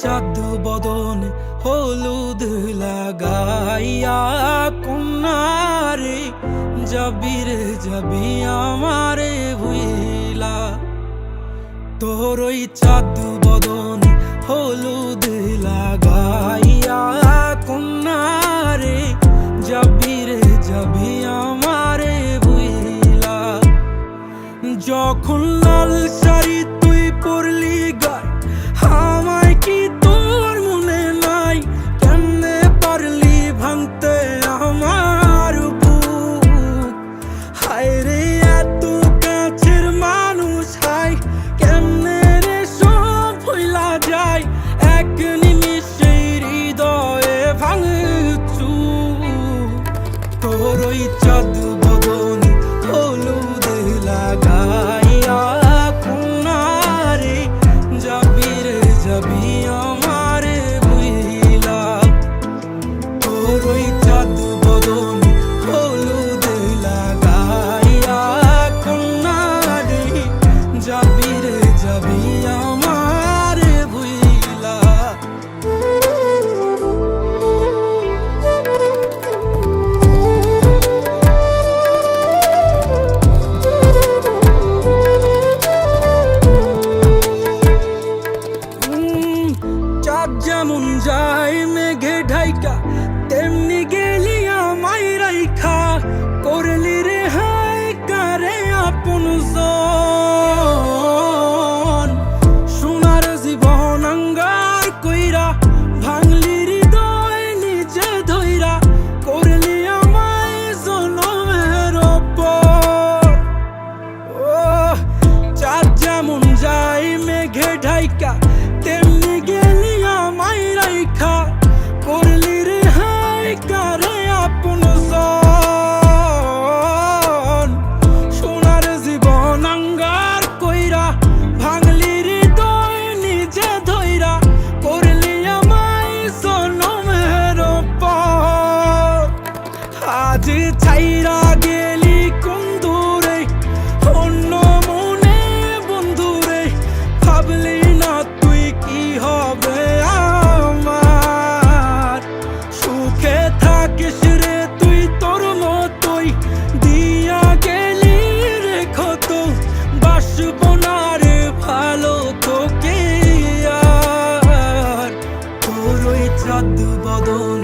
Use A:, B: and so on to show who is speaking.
A: চাঁদ বদন হলুদ লাগাইয়া কন্যারে যাবি রে যাবি আমারে ভুইলা। তোর ওই চাঁদ বদন হলুদ লাগাইয়া কন্যারে যাবি রে যাবি আমারে ভুইলা। যখন লাল শাড়ি তুই পরলি গায় আমায় কি তোর মনে নাই? কেমনে পারলি ভাঙতে আমার বুক? হায় রে এত কাছের মানুষ, হায় কেমনে রে সব ভুইলা যায় এক নিমিষে হৃদয়ে ভাঙচুর। তোর ওই চাঁদ বদন হলুদ লাগাইয়া কন্যারে যাবি রে যাবি আমারে ভুইলা। তোর ওই চাঁদ বদন হলুদ লাগাইয়া কন্যারে যাবি রে যাবি আমারে ভুইলা। চাঁদ যেমন যায় মেঘে ঢাইকা তেমনি গেলি আমায় রাইখা। করলি রে হায় কারে আপন জন, সোনার জীবন আঙ্গার কইরা ভাঙলি হৃদয় নিজে ধইরা। করলি আমায় জনমের ওপর। ও চাঁদ যেমন যায় মেঘে ঢাইকা তেমনি গেলি আমায় রাইখা। করলি রে হায় কারে আপন জন, সোনার জীবন আঙ্গার কইরা ভাঙলি হৃদয় নিজে ধইরা। করলি আমায় জনমের ওপর। আজ ছাইরা গেলি কোন দূরে অন্য মনে বন্ধুরে। ভাবলি না তুই কি হবে আমার? সুখে থাকিস রে তুই তোর মতোই দিয়া গেলি রে ক্ষত। বাসব না রে ভালো তোকে আর। তোর ওই চাঁদ বদন